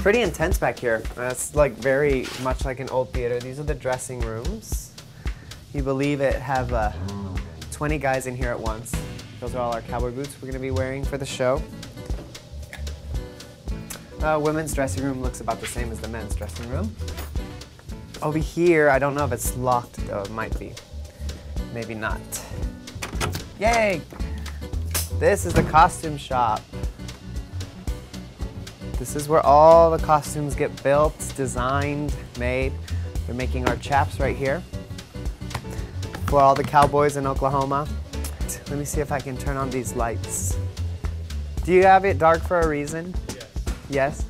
pretty intense back here. It's like very much like an old theater. These are the dressing rooms. You believe it have 20 guys in here at once. Those are all our cowboy boots we're gonna be wearing for the show. Women's dressing room looks about the same as the men's dressing room. Over here, I don't know if it's locked though, it might be. Maybe not. Yay! This is the costume shop. This is where all the costumes get built, designed, made. They're making our chaps right here for all the cowboys in Oklahoma. Let me see if I can turn on these lights. Do you have it dark for a reason? Yes. Yes?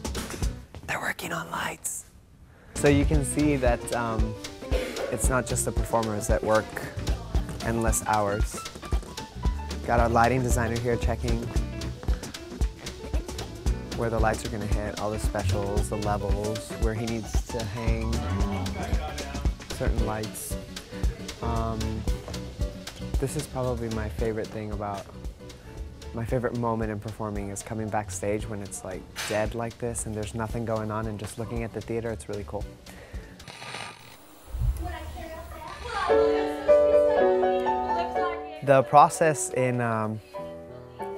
They're working on lights. So you can see that it's not just the performers that work endless hours. Got our lighting designer here checking where the lights are gonna hit, all the specials, the levels, where he needs to hang certain lights. This is probably my favorite thing about, my favorite moment in performing is coming backstage when it's like dead like this and there's nothing going on and just looking at the theater. It's really cool. The process in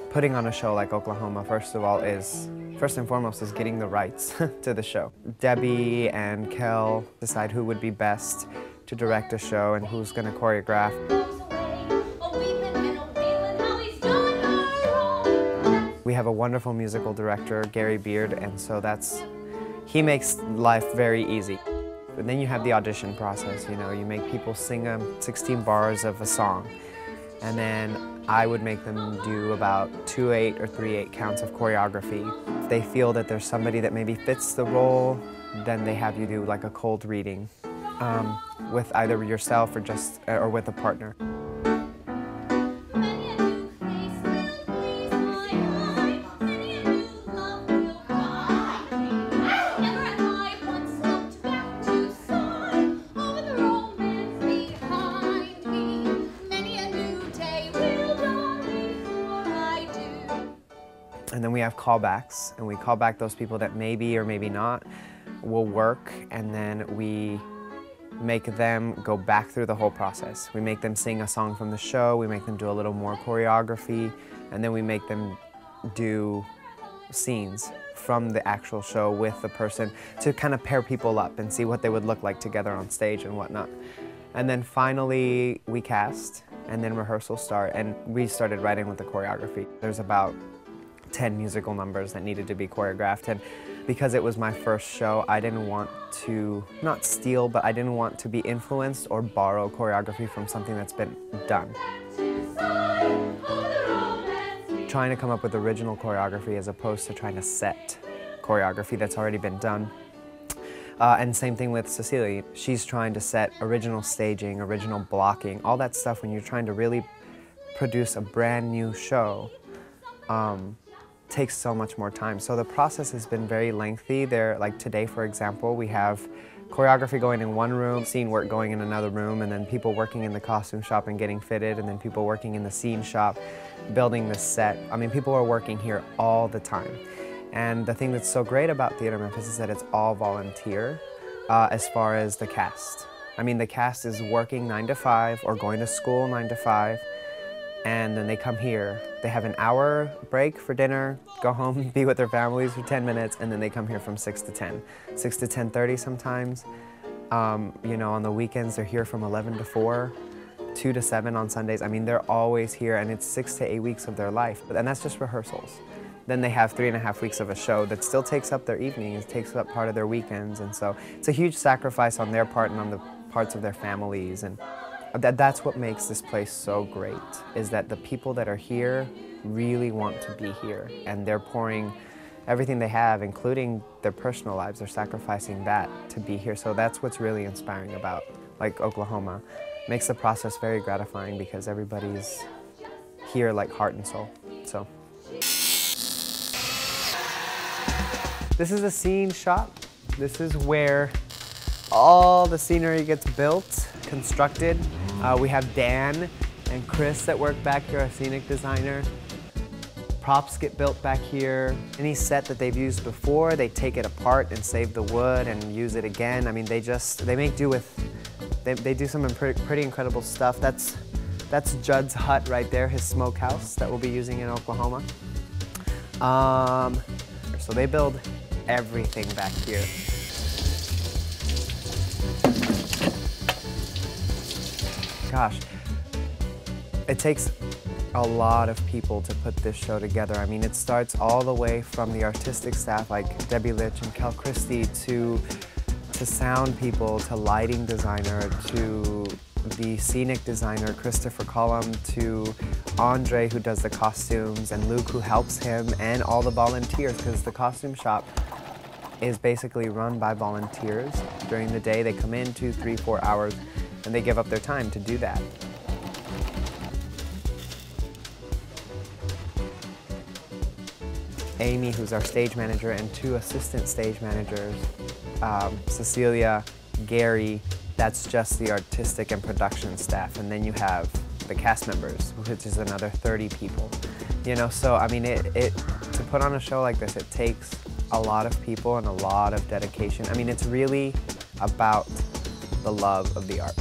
putting on a show like Oklahoma, first and foremost, is getting the rights to the show. Debbie and Kel decide who would be best to direct a show and who's going to choreograph. We have a wonderful musical director, Gary Beard, and so he makes life very easy. But then you have the audition process, you know, you make people sing 16 bars of a song. And then I would make them do about 2/8 or 3/8 counts of choreography. If they feel that there's somebody that maybe fits the role, then they have you do like a cold reading with either yourself or with a partner. And then we have callbacks, and we call back those people that maybe or maybe not will work, and then we make them go back through the whole process. We make them sing a song from the show, we make them do a little more choreography, and then we make them do scenes from the actual show with the person to kind of pair people up and see what they would look like together on stage and whatnot. And then finally we cast, and then rehearsals start, and we started writing with the choreography. There's about 10 musical numbers that needed to be choreographed, and because it was my first show, I didn't want to, not steal, but I didn't want to be influenced or borrow choreography from something that's been done. Trying to come up with original choreography as opposed to trying to set choreography that's already been done. And same thing with Cecilia. She's trying to set original staging, original blocking, all that stuff when you're trying to really produce a brand new show. Takes so much more time. So the process has been very lengthy. Like today, for example, we have choreography going in one room, scene work going in another room, and then people working in the costume shop and getting fitted, and then people working in the scene shop, building the set. I mean, people are working here all the time. And the thing that's so great about Theatre Memphis is that it's all volunteer as far as the cast. I mean, the cast is working 9 to 5 or going to school 9 to 5. And then they come here. They have an hour break for dinner, go home, be with their families for 10 minutes, and then they come here from 6 to 10. 6 to 10:30 sometimes. You know, on the weekends, they're here from 11 to 4, 2 to 7 on Sundays. I mean, they're always here, and it's 6 to 8 weeks of their life. And that's just rehearsals. Then they have 3.5 weeks of a show that still takes up their evenings, takes up part of their weekends, and so it's a huge sacrifice on their part and on the parts of their families. And that's what makes this place so great, is that the people that are here really want to be here, and they're pouring everything they have, including their personal lives. They're sacrificing that to be here. So that's what's really inspiring about like Oklahoma. Makes the process very gratifying because everybody's here like heart and soul. So this is a scene shop. This is where all the scenery gets built, constructed. We have Dan and Chris that work back here, our scenic designer. Props get built back here. Any set that they've used before, they take it apart and save the wood and use it again. I mean, they make do with, they do some pretty incredible stuff. That's Judd's hut right there, his smokehouse that we'll be using in Oklahoma. So they build everything back here. Gosh, it takes a lot of people to put this show together. I mean, it starts all the way from the artistic staff like Debbie Litch and Kel Christie to sound people, to lighting designer, to the scenic designer, Christopher Cullum, to Andre, who does the costumes, and Luke, who helps him, and all the volunteers, because the costume shop is basically run by volunteers. During the day, they come in 2, 3, 4 hours, and they give up their time to do that. Amy, who's our stage manager, and 2 assistant stage managers, Cecilia, Gary, that's just the artistic and production staff, and then you have the cast members, which is another 30 people. You know, so I mean, to put on a show like this, it takes a lot of people and a lot of dedication. I mean, it's really about the love of the art.